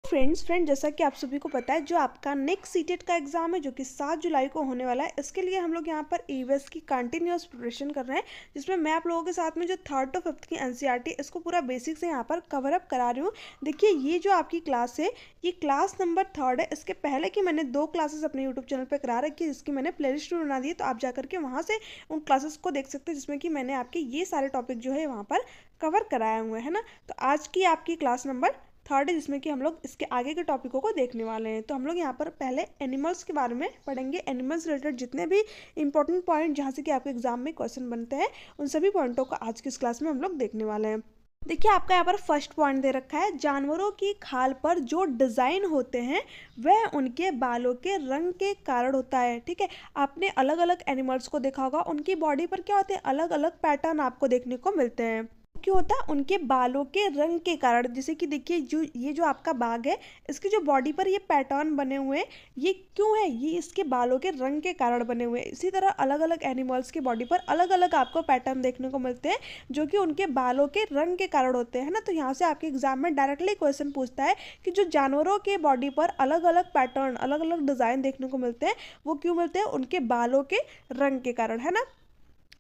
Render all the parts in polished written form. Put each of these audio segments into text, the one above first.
Friend जैसा कि आप सभी को पता है, जो आपका नेक्स्ट सीटेट का एग्जाम है जो कि 7 जुलाई को होने वाला है, इसके लिए हम लोग यहाँ पर ईवीएस की कंटिन्यूअस प्रिपरेशन कर रहे हैं, जिसमें मैं आप लोगों के साथ में जो 3rd to 5th की एनसीईआरटी इसको पूरा बेसिक से यहाँ पर कवर अप करा रही हूँ। देखिए, ये जो आपकी क्लास है ये क्लास नंबर 3rd है। इसके पहले की मैंने 2 क्लासेस अपने यूट्यूब चैनल पर करा रखी है, जिसकी मैंने प्ले लिस्ट बना दी है, तो आप जाकर के वहाँ से उन क्लासेस को देख सकते हैं, जिसमें कि मैंने आपके ये सारे टॉपिक जो है वहाँ पर कवर कराए हुए हैं ना। तो आज की आपकी क्लास नंबर 3rd है, जिसमें कि हम लोग इसके आगे के टॉपिकों को देखने वाले हैं। तो हम लोग यहाँ पर पहले एनिमल्स के बारे में पढ़ेंगे। एनिमल्स रिलेटेड जितने भी इंपॉर्टेंट पॉइंट जहाँ से कि आपके एग्जाम में क्वेश्चन बनते हैं, उन सभी पॉइंटों को आज की इस क्लास में हम लोग देखने वाले हैं। देखिए, आपका यहाँ पर फर्स्ट पॉइंट दे रखा है, जानवरों की खाल पर जो डिज़ाइन होते हैं वह उनके बालों के रंग के कारण होता है। ठीक है, आपने अलग अलग एनिमल्स को देखा होगा, उनकी बॉडी पर क्या होते हैं, अलग अलग पैटर्न आपको देखने को मिलते हैं। क्यों होता है, उनके बालों के रंग के कारण। जैसे कि देखिए, जो आपका बाघ है, इसकी जो बॉडी पर ये पैटर्न बने हुए हैं, ये क्यों है, ये इसके बालों के रंग के कारण बने हुए हैं। इसी तरह अलग अलग एनिमल्स की बॉडी पर अलग अलग आपको पैटर्न देखने को मिलते हैं, जो कि उनके बालों के रंग के कारण होते हैं ना। तो यहाँ से आपके एग्जाम में डायरेक्टली क्वेश्चन पूछता है कि जो जानवरों के बॉडी पर अलग अलग पैटर्न, अलग अलग डिज़ाइन देखने को मिलते हैं, वो क्यों मिलते हैं, उनके बालों के रंग के कारण, है ना।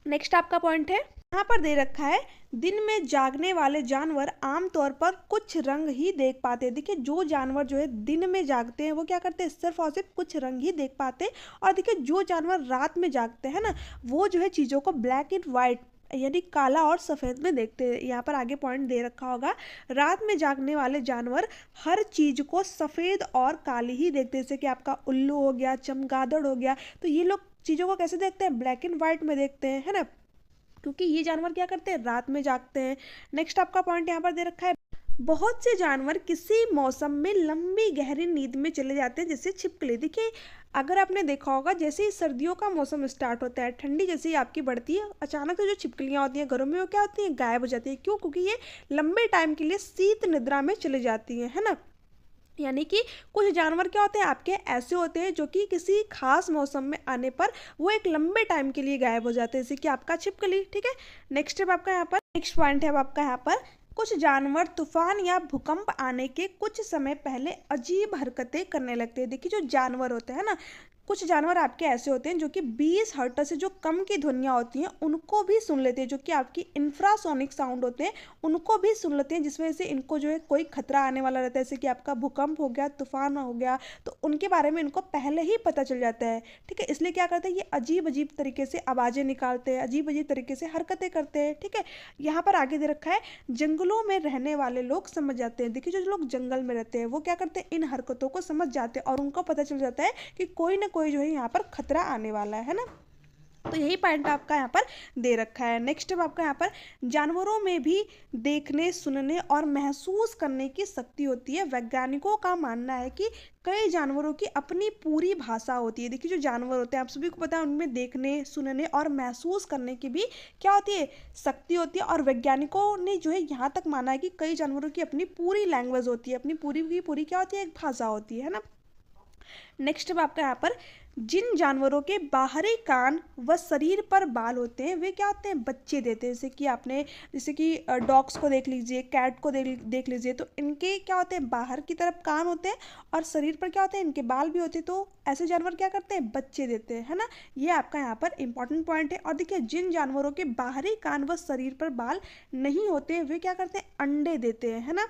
नेक्स्ट आपका पॉइंट है, यहाँ पर दे रखा है, दिन में जागने वाले जानवर आमतौर पर कुछ रंग ही देख पाते हैं। देखिए, जो जानवर जो है दिन में जागते हैं वो क्या करते हैं, सिर्फ और सिर्फ कुछ रंग ही देख पाते हैं। और देखिए, जो जानवर रात में जागते हैं ना, वो जो है चीज़ों को ब्लैक एंड वाइट यानी काला और सफ़ेद में देखते हैं। यहाँ पर आगे पॉइंट दे रखा होगा, रात में जागने वाले जानवर हर चीज़ को सफ़ेद और काली ही देखते हैं। जैसे कि आपका उल्लू हो गया, चमगादड़ हो गया, तो ये लोग चीज़ों को कैसे देखते हैं, ब्लैक एंड वाइट में देखते हैं, है ना, क्योंकि ये जानवर क्या करते हैं, रात में जागते हैं। नेक्स्ट आपका पॉइंट यहाँ पर दे रखा है, बहुत से जानवर किसी मौसम में लंबी गहरी नींद में चले जाते हैं, जैसे छिपकली। देखिए, अगर आपने देखा होगा, जैसे ही सर्दियों का मौसम स्टार्ट होता है, ठंडी जैसे ही आपकी बढ़ती है, अचानक से जो छिपकलियाँ होती हैं घरों में, वो क्या होती हैं, गायब हो जाती है। क्यों, क्योंकि ये लंबे टाइम के लिए शीत निद्रा में चली जाती हैं, है ना। यानी कि कुछ जानवर क्या होते हैं आपके, ऐसे होते हैं जो कि किसी खास मौसम में आने पर वो एक लंबे टाइम के लिए गायब हो जाते हैं, जैसे कि आपका छिपकली। ठीक है, नेक्स्ट है आपका यहाँ पर, नेक्स्ट पॉइंट है आपका यहाँ पर, कुछ जानवर तूफान या भूकंप आने के कुछ समय पहले अजीब हरकतें करने लगते हैं। देखिए, जो जानवर होते हैं ना, कुछ जानवर आपके ऐसे होते हैं जो कि 20 हर्ट्ज से जो कम की ध्वनियाँ होती हैं उनको भी सुन लेते हैं, जो कि आपकी इंफ्रासोनिक साउंड होते हैं उनको भी सुन लेते हैं, जिस वजह से इनको जो है कोई खतरा आने वाला रहता है, जैसे कि आपका भूकंप हो गया, तूफान हो गया, तो उनके बारे में इनको पहले ही पता चल जाता है। ठीक है, इसलिए क्या करते हैं, ये अजीब अजीब तरीके से आवाज़ें निकालते हैं, अजीब अजीब तरीके से हरकतें करते हैं। ठीक है, यहाँ पर आगे दे रखा है, जंगलों में रहने वाले लोग समझ जाते हैं। देखिए, जो लोग जंगल में रहते हैं वो क्या करते हैं, इन हरकतों को समझ जाते हैं और उनको पता चल जाता है कि कोई ना कोई जो है यहाँ पर खतरा आने वाला है ना। तो यही पॉइंट आपका यहाँ पर दे रखा है। नेक्स्ट अब आपका यहाँ पर, जानवरों में भी देखने, सुनने और महसूस करने की शक्ति होती है। वैज्ञानिकों का मानना है कि कई जानवरों की अपनी पूरी भाषा होती है। देखिए, जो जानवर होते हैं आप सभी को पता है, उनमें देखने, सुनने और महसूस करने की भी क्या होती है, शक्ति होती है। और वैज्ञानिकों ने जो है यहाँ तक माना है कि कई जानवरों की अपनी पूरी लैंग्वेज होती है, अपनी पूरी की पूरी क्या होती है, एक भाषा होती है ना। नेक्स्ट अब आपका यहाँ पर, जिन जानवरों के बाहरी कान व शरीर पर बाल होते हैं वे क्या होते हैं, बच्चे देते हैं। जैसे कि डॉग्स को देख लीजिए, कैट को देख लीजिए, तो इनके क्या होते हैं, बाहर की तरफ कान होते हैं और शरीर पर क्या होते हैं, इनके बाल भी होते हैं। तो ऐसे जानवर क्या करते हैं, बच्चे देते हैं, है ना। ये आपका यहाँ पर इंपॉर्टेंट पॉइंट है। और देखिए, जिन जानवरों के बाहरी कान व शरीर पर बाल नहीं होते हैं वे क्या करते हैं, अंडे देते हैं, है ना।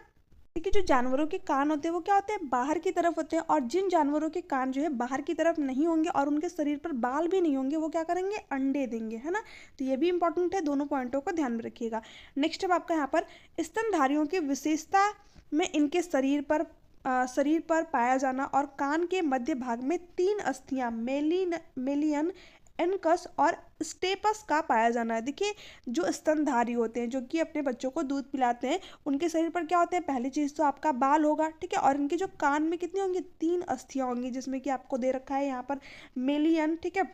देखिए, जो जानवरों के कान होते हैं वो क्या होते हैं, बाहर की तरफ होते हैं, और जिन जानवरों के कान जो है बाहर की तरफ नहीं होंगे और उनके शरीर पर बाल भी नहीं होंगे, वो क्या करेंगे, अंडे देंगे, है ना। तो ये भी इंपॉर्टेंट है, दोनों पॉइंटों को ध्यान में रखिएगा। नेक्स्ट अब आपका यहाँ पर, स्तनधारियों की विशेषता में इनके शरीर पर पाया जाना और कान के मध्य भाग में 3 अस्थियां मेलियन, एनकस और स्टेपस का पाया जाना है। देखिए, जो स्तनधारी होते हैं, जो कि अपने बच्चों को दूध पिलाते हैं, उनके शरीर पर क्या होते हैं, पहली चीज़ तो आपका बाल होगा। ठीक है, और इनके जो कान में कितनी होंगी, 3 अस्थियां होंगी, जिसमें कि आपको दे रखा है यहाँ पर मेलियन, ठीक है,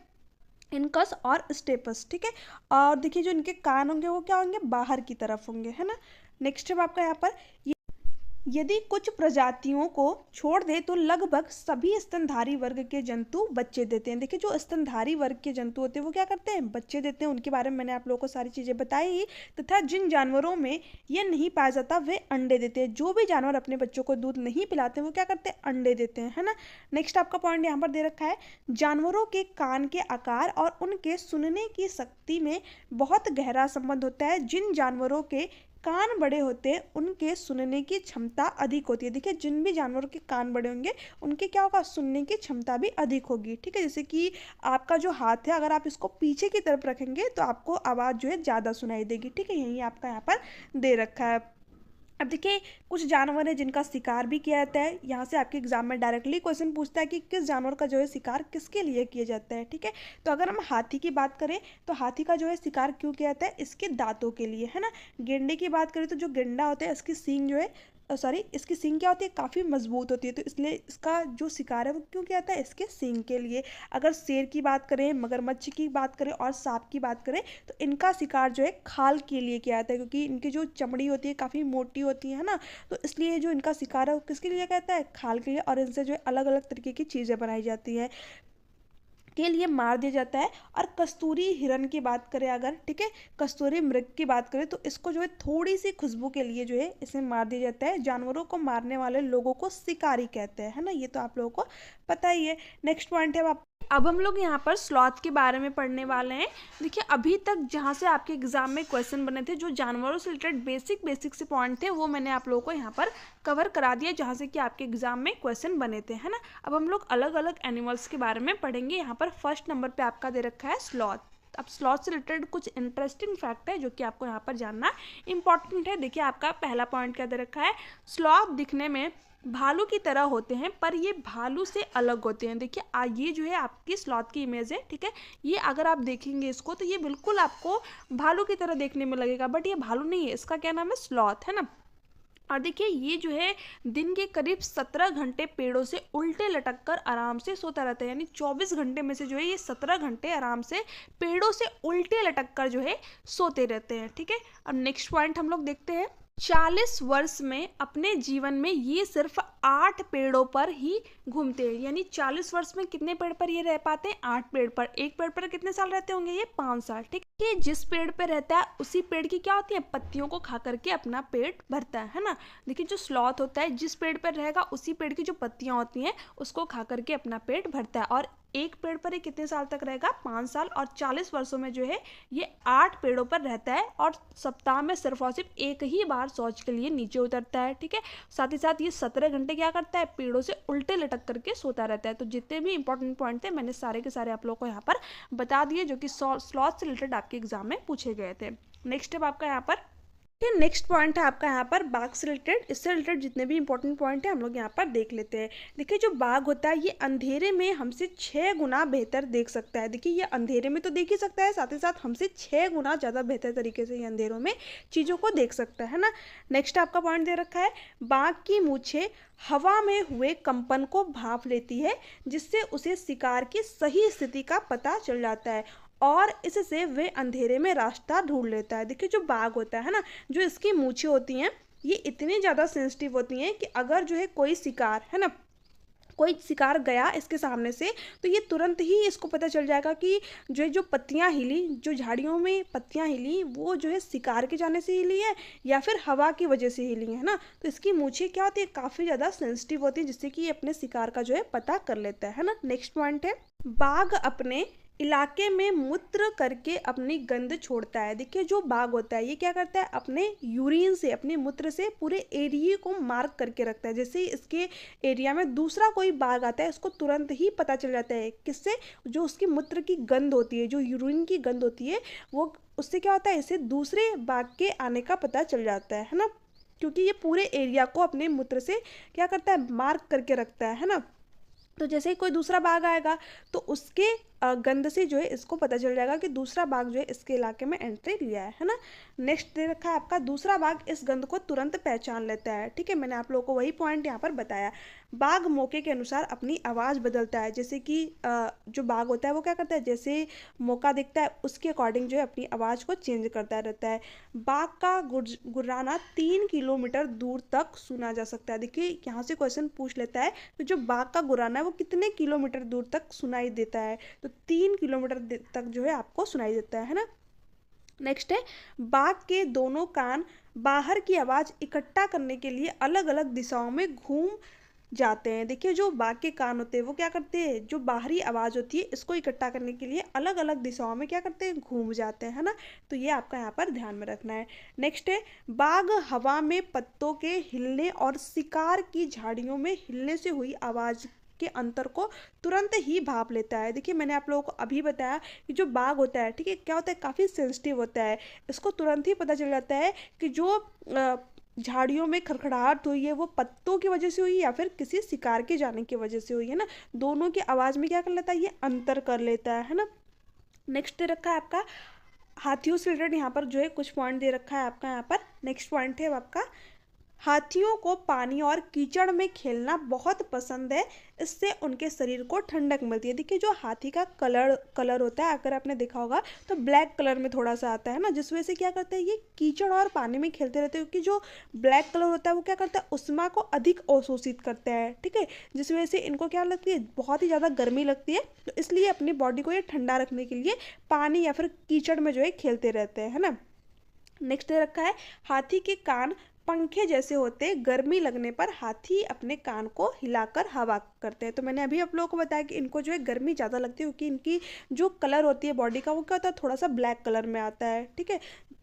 इनकस और स्टेपस। ठीक है, और देखिए, जो इनके कान होंगे वो क्या होंगे, बाहर की तरफ होंगे, है ना। नेक्स्ट अब आपका यहाँ पर, यदि कुछ प्रजातियों को छोड़ दे तो लगभग सभी स्तनधारी वर्ग के जंतु बच्चे देते हैं। देखिए जो स्तनधारी वर्ग के जंतु होते हैं वो क्या करते हैं, बच्चे देते हैं। उनके बारे में मैंने आप लोगों को सारी चीज़ें बताई। तथा जिन जानवरों में ये नहीं पाया जाता वे अंडे देते हैं। जो भी जानवर अपने बच्चों को दूध नहीं पिलाते वो क्या करते हैं, अंडे देते हैं, है ना। नेक्स्ट आपका पॉइंट यहाँ पर दे रखा है, जानवरों के कान के आकार और उनके सुनने की शक्ति में बहुत गहरा संबंध होता है। जिन जानवरों के कान बड़े होते हैं उनके सुनने की क्षमता अधिक होती है। देखिए जिन भी जानवरों के कान बड़े होंगे उनके क्या होगा, सुनने की क्षमता भी अधिक होगी। ठीक है, जैसे कि आपका जो हाथ है अगर आप इसको पीछे की तरफ रखेंगे तो आपको आवाज़ जो है ज़्यादा सुनाई देगी। ठीक है, यही आपका यहाँ पर दे रखा है। अब देखिए कुछ जानवर हैं जिनका शिकार भी किया जाता है। यहाँ से आपके एग्जाम में डायरेक्टली क्वेश्चन पूछता है कि किस जानवर का जो है शिकार किसके लिए किया जाता है। ठीक है, तो अगर हम हाथी की बात करें तो हाथी का जो है शिकार क्यों किया जाता है, इसके दांतों के लिए, है ना। गेंडे की बात करें तो जो गेंडा होता है इसकी सींग जो है इसकी सींग क्या होती है, काफ़ी मजबूत होती है, तो इसलिए इसका जो शिकार है वो क्यों किया जाता है, इसके सींग के लिए। अगर शेर की बात करें, मगरमच्छ की बात करें और सांप की बात करें तो इनका शिकार जो है खाल के लिए किया जाता है, क्योंकि इनकी जो चमड़ी होती है काफ़ी मोटी होती है ना, तो इसलिए जो इनका शिकार है वो किसके लिए कहता है, खाल के लिए। और इनसे जो है अलग अलग तरीके की चीज़ें बनाई जाती हैं, के लिए मार दिया जाता है। और कस्तूरी हिरन की बात करें अगर, ठीक है, कस्तूरी मृग की बात करें तो इसको जो है थोड़ी सी खुशबू के लिए जो है इसे मार दिया जाता है। जानवरों को मारने वाले लोगों को शिकारी कहते हैं, है ना, ये तो आप लोगों को पता ही है। नेक्स्ट पॉइंट है अब हम लोग यहाँ पर स्लॉथ के बारे में पढ़ने वाले हैं। देखिए अभी तक जहाँ से आपके एग्जाम में क्वेश्चन बने थे, जो जानवरों से रिलेटेड बेसिक से पॉइंट थे वो मैंने आप लोगों को यहाँ पर कवर करा दिया, जहाँ से कि आपके एग्जाम में क्वेश्चन बने थे, है ना। अब हम लोग अलग अलग एनिमल्स के बारे में पढ़ेंगे। यहाँ पर फर्स्ट नंबर पे आपका दे रखा है स्लॉथ। अब स्लॉथ से रिलेटेड कुछ इंटरेस्टिंग फैक्ट है जो कि आपको यहाँ पर जानना इंपॉर्टेंट है। देखिए आपका पहला पॉइंट क्या दे रखा है, स्लॉथ दिखने में भालू की तरह होते हैं पर ये भालू से अलग होते हैं। देखिए ये जो है आपकी स्लॉथ की इमेज है, ठीक है, ये अगर आप देखेंगे इसको तो ये बिल्कुल आपको भालू की तरह देखने में लगेगा, बट ये भालू नहीं है, इसका क्या नाम है, स्लॉथ, है ना। और देखिए ये जो है दिन के करीब 17 घंटे पेड़ों से उल्टे लटक कर आराम से सोता रहता है, यानी 24 घंटे में से जो है ये 17 घंटे आराम से पेड़ों से उल्टे लटक कर जो है सोते रहते हैं। ठीक है, अब नेक्स्ट पॉइंट हम लोग देखते हैं। 40 वर्ष में अपने जीवन में ये सिर्फ 8 पेड़ों पर ही घूमते हैं, यानी 40 वर्ष में कितने पेड़ पर ये रह पाते हैं, 8 पेड़ पर। एक पेड़ पर कितने साल रहते होंगे, ये 5 साल। ठीक है, जिस पेड़ पे रहता है उसी पेड़ की क्या होती है, पत्तियों को खा करके अपना पेट भरता है ना। देखिए जो स्लॉथ होता है जिस पेड़ पर रहेगा उसी पेड़ की जो पत्तियां होती हैं उसको खा करके अपना पेट भरता है। और एक पेड़ पर ये कितने साल तक रहेगा, 5 साल। और 40 वर्षों में जो है ये 8 पेड़ों पर रहता है और सप्ताह में सिर्फ और सिर्फ एक ही बार शौच के लिए नीचे उतरता है। ठीक है, साथ ही साथ ये 17 घंटे क्या करता है, पेड़ों से उल्टे लटक करके सोता रहता है। तो जितने भी इंपॉर्टेंट पॉइंट थे मैंने सारे के सारे आप लोगों को यहाँ पर बता दिए, जो कि स्लॉथ से रिलेटेड आपके एग्जाम में पूछे गए थे। नेक्स्ट है आपका यहाँ पर नेक्स्ट पॉइंट है आपका यहाँ पर बाघ से रिलेटेड। इससे रिलेटेड जितने भी इंपॉर्टेंट पॉइंट है हम लोग यहाँ पर देख लेते हैं। देखिए जो बाघ होता है ये अंधेरे में हमसे 6 गुना बेहतर देख सकता है। देखिए ये अंधेरे में तो देख ही सकता है, साथ ही साथ हमसे 6 गुना ज़्यादा बेहतर तरीके से ये अंधेरों में चीज़ों को देख सकता है ना। नेक्स्ट आपका पॉइंट दे रखा है, बाघ की मूछें हवा में हुए कंपन को भांप लेती है जिससे उसे शिकार की सही स्थिति का पता चल जाता है और इससे वे अंधेरे में रास्ता ढूंढ लेता है। देखिए जो बाघ होता है ना, जो इसकी मूछें होती हैं ये इतनी ज़्यादा सेंसिटिव होती हैं कि अगर जो है कोई शिकार है ना, कोई शिकार गया इसके सामने से तो ये तुरंत ही इसको पता चल जाएगा कि जो पत्तियां हिली, जो झाड़ियों में पत्तियां हिली वो जो है शिकार के जाने से हिली है या फिर हवा की वजह से हिली है ना। तो इसकी मूछें क्या होती है, काफ़ी ज़्यादा सेंसिटिव होती है जिससे कि ये अपने शिकार का जो है पता कर लेता है ना। नेक्स्ट पॉइंट है, बाघ अपने इलाके में मूत्र करके अपनी गंध छोड़ता है। देखिए जो बाघ होता है ये क्या करता है, अपने यूरिन से, अपने मूत्र से पूरे एरिया को मार्क करके रखता है। जैसे इसके एरिया में दूसरा कोई बाघ आता है उसको तुरंत ही पता चल जाता है, किससे, जो उसकी मूत्र की गंध होती है, जो यूरिन की गंध होती है वो, उससे क्या होता है, इसे दूसरे बाघ के आने का पता चल जाता है ना, क्योंकि ये पूरे एरिया को अपने मूत्र से क्या करता है, मार्क करके रखता है ना। तो जैसे ही कोई दूसरा बाघ आएगा तो उसके गंध से जो है इसको पता चल जाएगा कि दूसरा बाघ जो है इसके इलाके में एंट्री लिया है ना। नेक्स्ट दे रखा है आपका, दूसरा बाघ इस गंध को तुरंत पहचान लेता है। ठीक है, मैंने आप लोगों को वही पॉइंट यहाँ पर बताया। बाघ मौके के अनुसार अपनी आवाज़ बदलता है, जैसे कि जो बाघ होता है वो क्या करता है, जैसे मौका दिखता है उसके अकॉर्डिंग जो है अपनी आवाज़ को चेंज करता रहता है। बाघ का गुर्राना 3 किलोमीटर दूर तक सुना जा सकता है। देखिए यहाँ से क्वेश्चन पूछ लेता है तो जो बाघ का गुर्राना है वो कितने किलोमीटर दूर तक सुनाई देता है, तो 3 किलोमीटर तक जो है आपको सुनाई देता है ना। नेक्स्ट है, बाघ के दोनों कान बाहर की आवाज़ इकट्ठा करने के लिए अलग अलग दिशाओं में घूम जाते हैं। देखिए जो बाघ के कान होते हैं वो क्या करते हैं, जो बाहरी आवाज़ होती है इसको इकट्ठा करने के लिए अलग अलग दिशाओं में क्या करते हैं, घूम जाते हैं, है ना। तो ये आपका यहाँ पर ध्यान में रखना है। नेक्स्ट है, बाघ हवा में पत्तों के हिलने और शिकार की झाड़ियों में हिलने से हुई आवाज़ के अंतर को तुरंत ही भाप लेता है। देखिए मैंने आप लोगों को अभी बताया कि जो बाघ होता है, ठीक है, क्या होता है, काफ़ी सेंसिटिव होता है। इसको तुरंत ही पता चल जाता है कि जो झाड़ियों में खड़खड़ाहट हुई है वो पत्तों की वजह से हुई या फिर किसी शिकार के जाने की वजह से हुई है ना। दोनों की आवाज़ में क्या कर लेता है, ये अंतर कर लेता है ना। नेक्स्ट दे रखा है आपका, हाथियों से रिलेटेड यहाँ पर जो है कुछ पॉइंट दे रखा है आपका। यहाँ पर नेक्स्ट पॉइंट है आपका, हाथियों को पानी और कीचड़ में खेलना बहुत पसंद है, इससे उनके शरीर को ठंडक मिलती है। देखिए जो हाथी का कलर होता है, अगर आपने देखा होगा तो ब्लैक कलर में थोड़ा सा आता है ना, जिस वजह से क्या करते हैं ये कीचड़ और पानी में खेलते रहते हैं, क्योंकि जो ब्लैक कलर होता है वो क्या करता है, उष्मा को अधिक अवशोषित करता है। ठीक है, जिस वजह से इनको क्या लगती है, बहुत ही ज़्यादा गर्मी लगती है, तो इसलिए अपनी बॉडी को ये ठंडा रखने के लिए पानी या फिर कीचड़ में जो है खेलते रहते हैं, है ना। नेक्स्ट दे रखा है, हाथी के कान पंखे जैसे होते, गर्मी लगने पर हाथी अपने कान को हिलाकर हवा करते हैं। तो मैंने अभी आप लोगों को बताया कि इनको जो है गर्मी ज़्यादा लगती है, क्योंकि इनकी जो कलर होती है बॉडी का वो क्या होता है, थोड़ा सा ब्लैक कलर में आता है। ठीक है,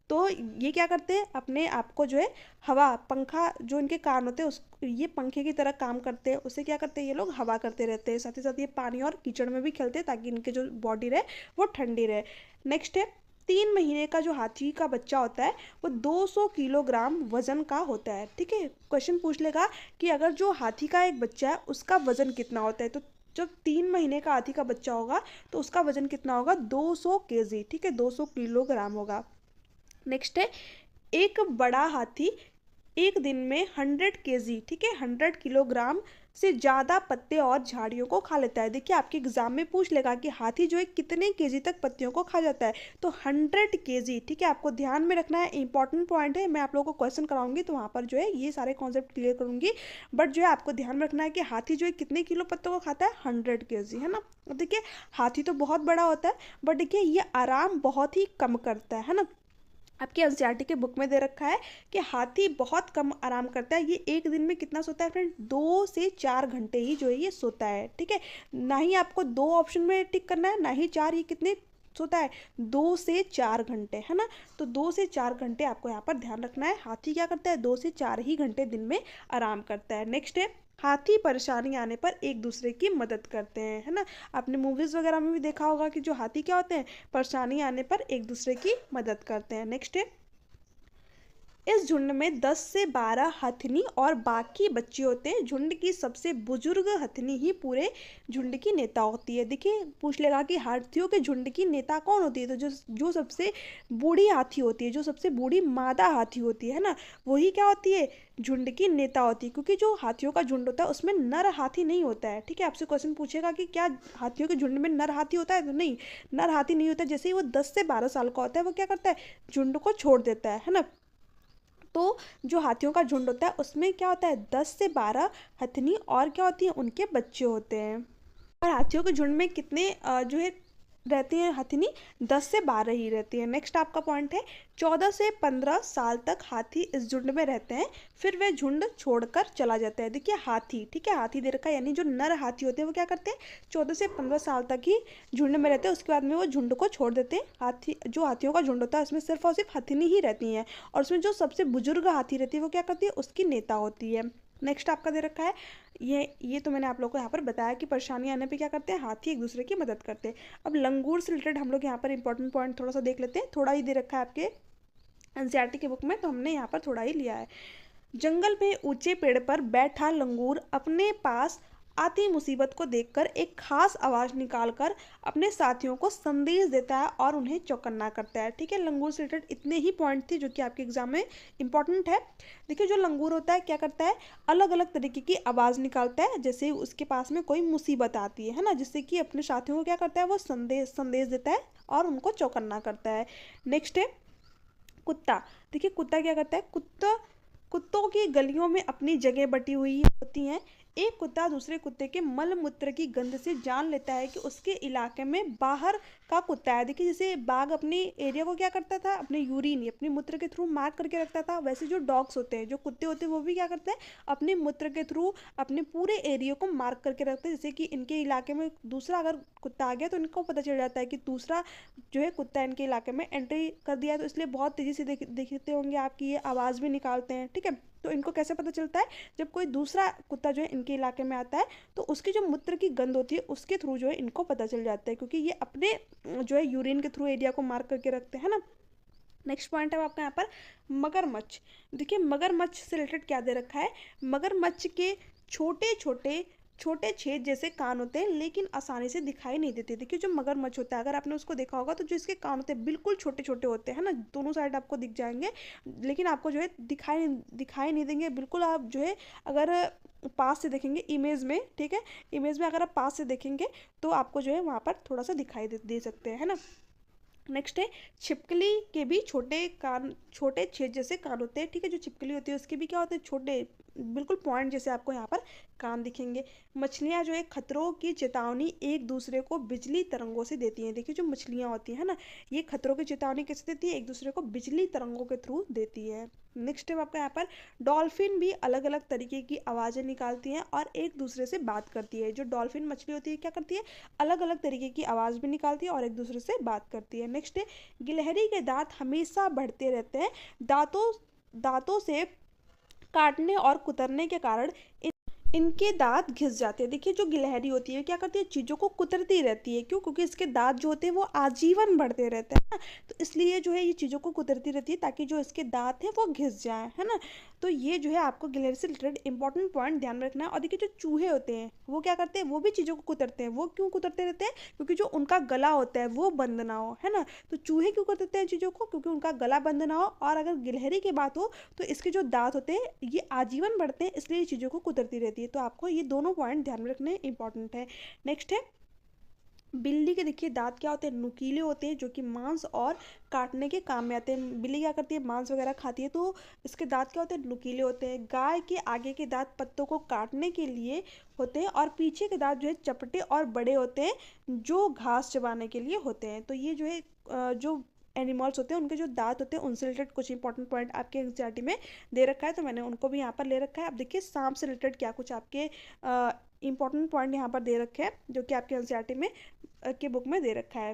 तो ये क्या करते हैं, अपने आप को जो है हवा, पंखा जो इनके कान होते हैं उस ये पंखे की तरह काम करते हैं, उससे क्या करते हैं ये लोग, हवा करते रहते हैं। साथ ही साथ ये पानी और कीचड़ में भी खेलते हैं ताकि इनके जो बॉडी रहे वो ठंडी रहे। नेक्स्ट है, 3 महीने का जो हाथी का बच्चा होता है वो 200 किलोग्राम वजन का होता है। ठीक है, क्वेश्चन पूछ लेगा कि अगर जो हाथी का एक बच्चा है उसका वजन कितना होता है, तो जब 3 महीने का हाथी का बच्चा होगा तो उसका वजन कितना होगा, 200 केजी। ठीक है, 200 किलोग्राम होगा। नेक्स्ट है, एक बड़ा हाथी एक दिन में 100 केजी, ठीक है, 100 किलोग्राम से ज़्यादा पत्ते और झाड़ियों को खा लेता है। देखिए आपके एग्जाम में पूछ लेगा कि हाथी जो है कितने केजी तक पत्तियों को खा जाता है, तो 100 केजी। ठीक है, आपको ध्यान में रखना है, इंपॉर्टेंट पॉइंट है। मैं आप लोगों को क्वेश्चन कराऊंगी तो वहाँ पर जो है ये सारे कॉन्सेप्ट क्लियर करूंगी, बट जो है आपको ध्यान में रखना है कि हाथी जो है कितने किलो पत्तों को खाता है, 100 केजी, है ना। देखिए हाथी तो बहुत बड़ा होता है, बट देखिए ये आराम बहुत ही कम करता है ना। आपके एनसीईआरटी के बुक में दे रखा है कि हाथी बहुत कम आराम करता है। ये एक दिन में कितना सोता है फ्रेंड, 2 से 4 घंटे ही जो है ये सोता है। ठीक है, ना ही आपको 2 ऑप्शन में टिक करना है, ना ही 4, ये कितने सोता है, 2 से 4 घंटे, है ना। तो 2 से 4 घंटे आपको यहाँ पर ध्यान रखना है। हाथी क्या करता है, 2 से 4 ही घंटे दिन में आराम करता है। नेक्स्ट है, हाथी परेशानी आने पर एक दूसरे की मदद करते हैं, है ना। आपने मूवीज़ वगैरह में भी देखा होगा कि जो हाथी क्या होते हैं, परेशानी आने पर एक दूसरे की मदद करते हैं। नेक्स्ट है, इस झुंड में 10 से 12 हथनी और बाकी बच्चे होते हैं। झुंड की सबसे बुजुर्ग हथनी ही पूरे झुंड की नेता होती है। देखिए पूछ लेगा कि हाथियों के झुंड की नेता कौन होती है, तो जो सबसे बूढ़ी हाथी होती है, जो सबसे बूढ़ी मादा हाथी होती है ना, वही क्या होती है, झुंड की नेता होती है। क्योंकि जो हाथियों का झुंड होता है उसमें नर हाथी नहीं होता है। ठीक है, आपसे क्वेश्चन पूछेगा कि क्या हाथियों के झुंड में नर हाथी होता है, तो नहीं, नर हाथी नहीं होता। जैसे ही वो 10 से 12 साल का होता है वो क्या करता है, झुंड को छोड़ देता है ना। तो जो हाथियों का झुंड होता है उसमें क्या होता है, 10 से 12 हथनी और क्या होती है, उनके बच्चे होते हैं। और हाथियों के झुंड में कितने जो है रहती हैं हथनी, 10 से 12 ही रहती है। नेक्स्ट आपका पॉइंट है, 14 से 15 साल तक हाथी इस झुंड में रहते हैं, फिर वे झुंड छोड़कर चला जाता है। देखिए हाथी, ठीक है, हाथी दे रखा है, यानी जो नर हाथी होते हैं वो क्या करते हैं, 14 से 15 साल तक ही झुंड में रहते हैं, उसके बाद में वो झुंड को छोड़ देते हैं। जो हाथियों का झुंड होता है उसमें सिर्फ और सिर्फ हथनी ही रहती हैं, और उसमें जो सबसे बुजुर्ग हाथी रहती है वो क्या करती है, उसकी नेता होती है। नेक्स्ट आपका दे रखा है, ये तो मैंने आप लोगों को यहाँ पर बताया कि परेशानी आने पे क्या करते हैं, हाथी एक दूसरे की मदद करते हैं। अब लंगूर से रिलेटेड हम लोग यहाँ पर इंपॉर्टेंट पॉइंट थोड़ा सा देख लेते हैं। थोड़ा ही दे रखा है आपके एनसीईआरटी के बुक में, तो हमने यहाँ पर थोड़ा ही लिया है। जंगल में ऊंचे पेड़ पर बैठा लंगूर अपने पास आती मुसीबत को देखकर एक खास आवाज निकालकर अपने साथियों को संदेश देता है और उन्हें चौकन्ना करता है। ठीक है, लंगूर से रिलेटेड इतने ही पॉइंट थे जो कि आपके एग्जाम में इंपॉर्टेंट है। देखिए, जो लंगूर होता है क्या करता है, अलग अलग तरीके की आवाज निकालता है, जैसे उसके पास में कोई मुसीबत आती है ना, जिससे कि अपने साथियों को क्या करता है, वो संदेश देता है और उनको चौकन्ना करता है। नेक्स्ट है कुत्ता। देखिए, कुत्ता क्या करता है, कुत्तों की गलियों में अपनी जगह बटी हुई होती हैं। एक कुत्ता दूसरे कुत्ते के मल मूत्र की गंध से जान लेता है कि उसके इलाके में बाहर का कुत्ता है। देखिए, जैसे बाघ अपने एरिया को क्या करता था, अपने यूरिन अपने मूत्र के थ्रू मार्क करके रखता था, वैसे जो डॉग्स होते हैं, जो कुत्ते होते हैं, वो भी क्या करते हैं, अपने मूत्र के थ्रू अपने पूरे एरिया को मार्क करके रखते हैं, जैसे कि इनके इलाके में दूसरा अगर कुत्ता आ गया तो इनको पता चल जाता है कि दूसरा जो है कुत्ता इनके इलाके में एंट्री कर दिया है, तो इसलिए बहुत तेजी से देखते होंगे आपकी ये आवाज़ भी निकालते हैं। ठीक है, तो इनको कैसे पता चलता है, जब कोई दूसरा कुत्ता जो है इनके इलाके में आता है तो उसकी जो मूत्र की गंध होती है उसके थ्रू जो है इनको पता चल जाता है, क्योंकि ये अपने जो है यूरिन के थ्रू एरिया को मार्क करके रखते हैं ना। नेक्स्ट पॉइंट है आपका यहाँ पर मगरमच्छ। देखिए, मगरमच्छ से रिलेटेड क्या दे रखा है, मगरमच्छ के छोटे छेद जैसे कान होते हैं लेकिन आसानी से दिखाई नहीं देते। देखिए, जो मगरमच्छ होता है, अगर आपने उसको देखा होगा तो जो इसके कान होते हैं बिल्कुल छोटे छोटे होते हैं ना, दोनों साइड आपको दिख जाएंगे, लेकिन आपको जो है दिखाई नहीं देंगे बिल्कुल। आप जो है अगर पास से देखेंगे इमेज में, ठीक है, इमेज में अगर आप पास से देखेंगे तो आपको जो है वहाँ पर थोड़ा सा दिखाई दे सकते हैं, है ना। नेक्स्ट है छिपकली के भी छोटे छेद जैसे कान होते हैं। ठीक है, जो छिपकली होती है उसके भी क्या होते हैं, छोटे बिल्कुल पॉइंट जैसे आपको यहाँ पर कान दिखेंगे। मछलियाँ जो है खतरों की चेतावनी एक दूसरे को बिजली तरंगों से देती हैं। देखिए, जो मछलियाँ होती हैं ना, ये खतरों की चेतावनी कैसे देती है, एक दूसरे को बिजली तरंगों के थ्रू देती है। नेक्स्ट है आपका यहाँ पर डॉल्फिन भी अलग अलग तरीके की आवाज़ें निकालती हैं और एक दूसरे से बात करती है। जो डॉल्फिन मछली होती है क्या करती है, अलग अलग तरीके की आवाज़ भी निकालती है और एक दूसरे से बात करती है। नेक्स्ट है गिलहरी के दांत हमेशा बढ़ते रहते हैं। दांतों से काटने और कुतरने के कारण इनके दांत घिस जाते हैं। देखिए, जो गिलहरी होती है क्या करती है, चीज़ों को कुतरती रहती है। क्यों, क्योंकि इसके दांत जो होते हैं वो आजीवन बढ़ते रहते हैं ना, तो इसलिए जो है ये चीज़ों को कुतरती रहती है ताकि जो इसके दांत हैं वो घिस जाए, है ना। तो ये जो है आपको गिलहरी से रिलेटेड इंपॉर्टेंट पॉइंट ध्यान में रखना है। और देखिए, जो चूहे होते हैं वो क्या करते हैं, वो भी चीज़ों को कुतरते हैं। वो क्यों कुतरते रहते हैं, क्योंकि जो उनका गला होता है वो बंद ना हो, है ना। तो चूहे क्यों कुतरते हैं चीज़ों को, क्योंकि उनका गला बंद ना हो। और अगर गिलहरी की बात हो तो इसके जो दांत होते हैं ये आजीवन बढ़ते हैं, इसलिए चीज़ों को कुतरती रहती है। तो आपको ये दोनों पॉइंट ध्यान में रखने इंपॉर्टेंट है। नेक्स्ट है बिल्ली के। देखिए, दांत क्या होते हैं, नुकीले होते हैं, जो कि मांस और काटने के काम में आते हैं। बिल्ली क्या करती है, मांस वगैरह खाती है, तो इसके दांत क्या होते हैं, नुकीले होते हैं। गाय के आगे के दांत पत्तों को काटने के लिए होते हैं और पीछे के दांत जो है चपटे और बड़े होते हैं, जो घास चबाने के लिए होते हैं। तो ये जो है जो एनिमल्स होते हैं उनके जो दांत होते हैं उनसे रिलेटेड कुछ इंपॉर्टेंट पॉइंट आपके एनसीईआरटी में दे रखा है, तो मैंने उनको भी यहाँ पर ले रखा है। अब देखिए, सांप से रिलेटेड क्या कुछ आपके इंपॉर्टेंट पॉइंट यहाँ पर दे रखे हैं जो कि आपके एनसीईआरटी में के बुक में दे रखा है।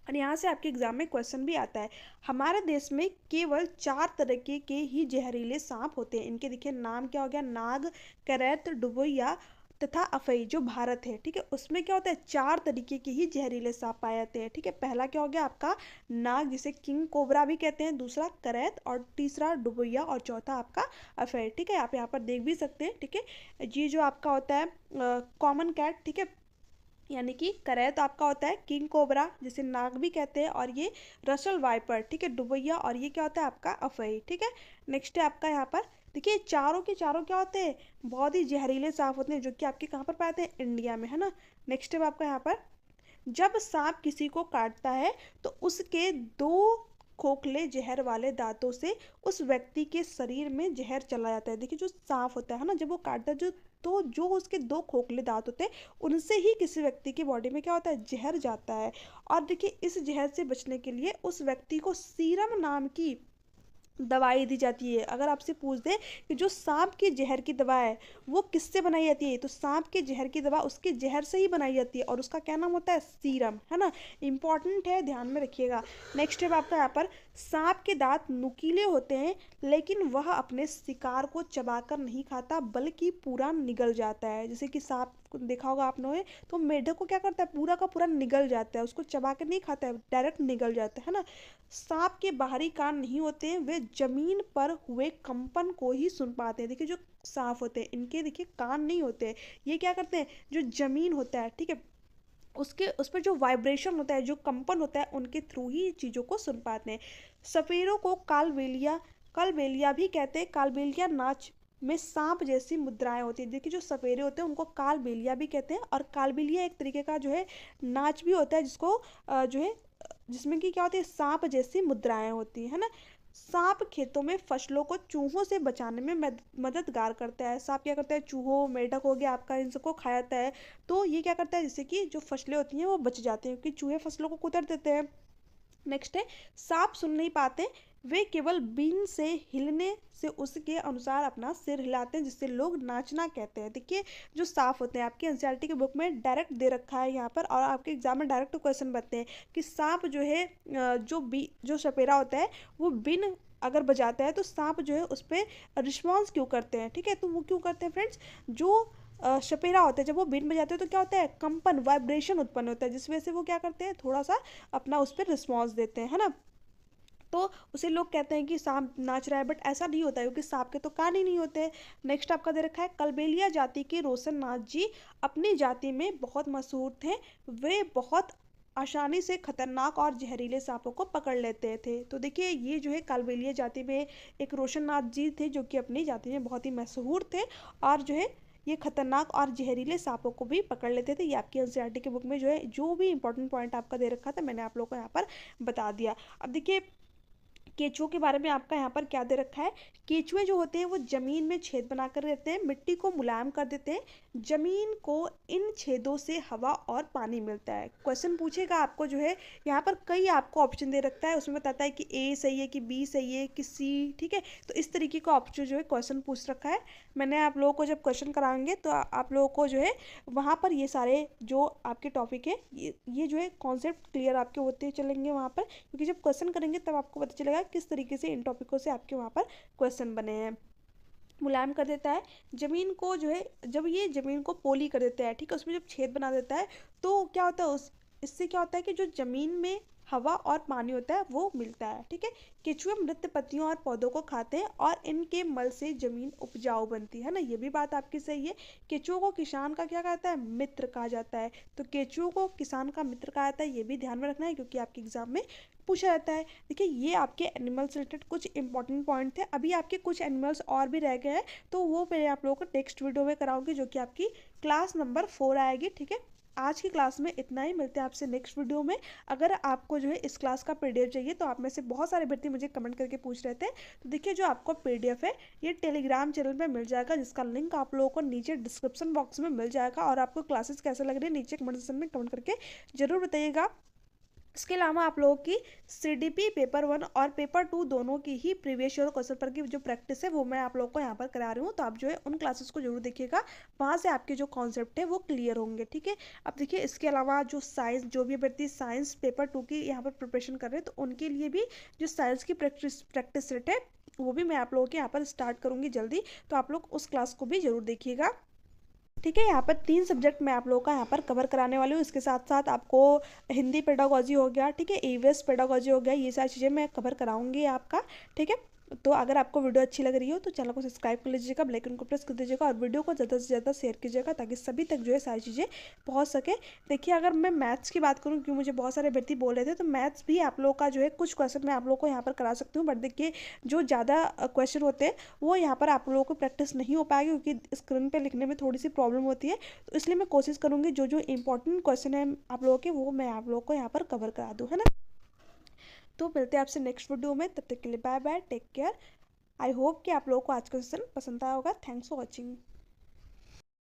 और यहाँ से आपके एग्जाम में क्वेश्चन भी आता है। हमारे देश में केवल 4 तरह के ही जहरीले सांप होते हैं। इनके देखिए नाम क्या हो गया, नाग, करैत, डुबोया तथा अफई। जो भारत है, ठीक है, उसमें क्या होता है, 4 तरीके के ही जहरीले सांप पाए जाते हैं। ठीक है, पहला क्या हो गया आपका नाग, जिसे किंग कोबरा भी कहते हैं, दूसरा करैत और तीसरा डुबोया और चौथा आपका अफई। ठीक है, आप यहाँ पर देख भी सकते हैं। ठीक है, ये जो आपका होता है कॉमन कैट, ठीक है, यानी कि करैत आपका होता है किंग कोबरा, जिसे नाग भी कहते हैं, और ये रसल वाइपर, ठीक है, डुबैया, और ये क्या होता है आपका अफई। ठीक है, नेक्स्ट है आपका यहाँ पर देखिए, चारों के चारों क्या होते हैं, बहुत ही जहरीले सांप होते हैं, जो कि आपके कहाँ पर पाते हैं, इंडिया में, है ना। नेक्स्ट है आपका यहाँ पर जब सांप किसी को काटता है तो उसके 2 खोखले जहर वाले दांतों से उस व्यक्ति के शरीर में जहर चला जाता है। देखिए, जो सांप होता है ना, जब वो काटता है जो उसके 2 खोखले दांत होते हैं उनसे ही किसी व्यक्ति की बॉडी में क्या होता है, जहर जाता है। और देखिए, इस जहर से बचने के लिए उस व्यक्ति को सीरम नाम की दवाई दी जाती है। अगर आपसे पूछ दे कि जो सांप के जहर की दवा है वो किससे बनाई जाती है, तो सांप के जहर की दवा उसके जहर से ही बनाई जाती है, और उसका क्या नाम होता है, सीरम, है ना। इंपॉर्टेंट है, ध्यान में रखिएगा। नेक्स्ट है आपका यहाँ पर सांप के दांत नुकीले होते हैं, लेकिन वह अपने शिकार को चबाकर नहीं खाता बल्कि पूरा निगल जाता है। जैसे कि सांप देखा होगा आपने, तो मेढक को क्या करता है, पूरा का पूरा निगल जाता है, उसको चबा कर नहीं खाता है, डायरेक्ट निगल जाता है ना। सांप के बाहरी कान नहीं होते हैं, वे जमीन पर हुए कंपन को ही सुन पाते हैं। देखिए, जो साफ होते हैं, इनके देखिए कान नहीं होते हैं। ये क्या करते हैं, जो जमीन होता है, ठीक है, उसके उस पर जो वाइब्रेशन होता है, जो कंपन होता है, उनके थ्रू ही चीज़ों को सुन पाते हैं। सफेरों को कालबेलिया कालबेलिया भी कहते हैं। कालबेलिया नाच में सांप जैसी मुद्राएं होती है। देखिए जो सफेरे होते हैं उनको कालबेलिया भी कहते हैं, और कालबेलिया एक तरीके का जो है नाच भी होता है, जिसको जो है जिसमें कि क्या होती है, सांप जैसी मुद्राएं होती है ना। सांप खेतों में फसलों को चूहों से बचाने में मददगार करता है। सांप क्या करता है, चूहों, मेंढक हो गया आपका, इन सबको खा जाता है। तो ये क्या करता है, जिससे कि जो फसलें होती हैं वो बच जाती हैं, क्योंकि चूहे फसलों को कुतर देते हैं। नेक्स्ट है, सांप सुन नहीं पाते, वे केवल बीन से हिलने से उसके अनुसार अपना सिर हिलाते हैं, जिससे लोग नाचना कहते हैं। देखिए जो सांप होते हैं, आपके एनसीईआरटी की बुक में डायरेक्ट दे रखा है यहाँ पर, और आपके एग्जाम में डायरेक्ट क्वेश्चन बनते हैं कि सांप जो है जो सपेरा होता है वो बिन अगर बजाता है तो सांप जो है उस पर रिस्पॉन्स क्यों करते हैं। ठीक है, तो वो क्यों करते हैं फ्रेंड्स, जो शपेरा होता है जब वो बीन बजाते हैं तो क्या होता है, कंपन, वाइब्रेशन उत्पन्न होता है, जिस वजह से वो क्या करते हैं, थोड़ा सा अपना उस पर रिस्पॉन्स देते हैं, है ना। तो उसे लोग कहते हैं कि सांप नाच रहा है, बट ऐसा नहीं होता है, क्योंकि सांप के तो कान ही नहीं होते। नेक्स्ट आपका दे रखा है, कलबेलिया जाति के रोशन नाथ जी अपनी जाति में बहुत मशहूर थे। वे बहुत आसानी से खतरनाक और जहरीले सांपों को पकड़ लेते थे। तो देखिए ये जो है कालबेलिया जाति में एक रोशन नाथ जी थे, जो कि अपनी जाति में बहुत ही मशहूर थे, और जो है ये खतरनाक और जहरीले सांपों को भी पकड़ लेते थे। ये आपकी एनसीईआरटी की बुक में जो है जो भी इंपॉर्टेंट पॉइंट आपका दे रखा था मैंने आप लोगों को यहाँ पर बता दिया। अब देखिए केचुओं के बारे में आपका यहाँ पर क्या दे रखा है, केचुए जो होते हैं वो जमीन में छेद बनाकर रहते हैं, मिट्टी को मुलायम कर देते हैं, जमीन को इन छेदों से हवा और पानी मिलता है। क्वेश्चन पूछेगा आपको जो है, यहाँ पर कई आपको ऑप्शन दे रखता है, उसमें बताता है कि ए सही है कि बी सही है कि सी। ठीक है, तो इस तरीके का ऑप्शन जो है क्वेश्चन पूछ रखा है। मैंने आप लोगों को जब क्वेश्चन कराएंगे तो आप लोगों को जो है वहाँ पर ये सारे जो आपके टॉपिक है ये जो है कॉन्सेप्ट क्लियर आपके होते चलेंगे वहाँ पर, क्योंकि जब क्वेश्चन करेंगे तब आपको पता चलेगा किस तरीके से इन टॉपिकों से आपके वहाँ पर क्वेश्चन बने हैं। मुलायम कर देता है, जमीन को जो है जब ये जमीन को पोली कर देता है, ठीक है, उसमें जब छेद बना देता है तो क्या होता है, उस इससे क्या होता है कि जो जमीन में हवा और पानी होता है वो मिलता है। ठीक है, केचुए मृत पत्तियों और पौधों को खाते हैं और इनके मल से जमीन उपजाऊ बनती है ना, ये भी बात आपकी सही है। केचुओं को किसान का क्या कहता है, मित्र कहा जाता है। तो केचुओं को किसान का मित्र कहा जाता है, ये भी ध्यान में रखना है, क्योंकि आपके एग्जाम में पूछा जाता है। देखिए ये आपके एनिमल से रिलेटेड कुछ इंपॉर्टेंट पॉइंट थे। अभी आपके कुछ एनिमल्स और भी रह गए हैं, तो वो मैं आप लोगों को नेक्स्ट वीडियो में कराऊंगी, जो कि आपकी क्लास नंबर 4 आएगी। ठीक है, आज की क्लास में इतना ही, मिलते हैं आपसे नेक्स्ट वीडियो में। अगर आपको जो है इस क्लास का पीडीएफ चाहिए, तो आप में से बहुत सारे व्यक्ति मुझे कमेंट करके पूछ रहे थे, तो देखिए जो आपको पीडीएफ है ये टेलीग्राम चैनल पे मिल जाएगा, जिसका लिंक आप लोगों को नीचे डिस्क्रिप्शन बॉक्स में मिल जाएगा। और आपको क्लासेस कैसे लग रही है नीचे कमेंट सेक्शन में कमेंट करके जरूर बताइएगा। इसके अलावा आप लोगों की सीडीपी पेपर 1 और पेपर 2 दोनों की ही प्रीवियस ईयर क्वेश्चन पेपर की जो प्रैक्टिस है वो मैं आप लोगों को यहाँ पर करा रही हूँ, तो आप जो है उन क्लासेस को जरूर देखिएगा, वहाँ से आपके जो कॉन्सेप्ट है वो क्लियर होंगे। ठीक है, अब देखिए इसके अलावा जो साइंस, जो भी व्यक्ति साइंस पेपर 2 की यहाँ पर प्रिपरेशन कर रहे हैं, तो उनके लिए भी जो साइंस की प्रैक्टिस सेट है वो भी मैं आप लोगों के यहाँ पर स्टार्ट करूँगी जल्दी, तो आप लोग उस क्लास को भी जरूर देखिएगा। ठीक है, यहाँ पर 3 सब्जेक्ट मैं आप लोगों का यहाँ पर कवर कराने वाली हूँ। इसके साथ साथ आपको हिंदी पेडागोजी हो गया, ठीक है, ईवीएस पेडागोजी हो गया, ये सारी चीज़ें मैं कवर कराऊंगी आपका। ठीक है, तो अगर आपको वीडियो अच्छी लग रही हो तो चैनल को सब्सक्राइब कर लीजिएगा, बेल आइकन को प्रेस कर दीजिएगा, और वीडियो को ज़्यादा से ज़्यादा शेयर कीजिएगा, ताकि सभी तक जो है सारी चीज़ें पहुँच सके। देखिए अगर मैं मैथ्स की बात करूँ, क्योंकि मुझे बहुत सारे व्यक्ति बोल रहे थे, तो मैथ्स भी आप लोगों का जो है कुछ क्वेश्चन मैं आप लोगों को यहाँ पर करा सकती हूँ, बट देखिए जो ज़्यादा क्वेश्चन होते हैं वो यहाँ पर आप लोगों को प्रैक्टिस नहीं हो पाएगी, क्योंकि स्क्रीन पर लिखने में थोड़ी सी प्रॉब्लम होती है। तो इसलिए मैं कोशिश करूँगी जो जो इंपॉर्टेंट क्वेश्चन है आप लोगों के, वो मैं आप लोगों को यहाँ पर कवर करा दूँ, है ना। तो मिलते हैं आपसे नेक्स्ट वीडियो में, तब तक के लिए bye bye, take care. I hope कि आप लोगों को आज का सेशन पसंद आया होगा। Thanks for watching.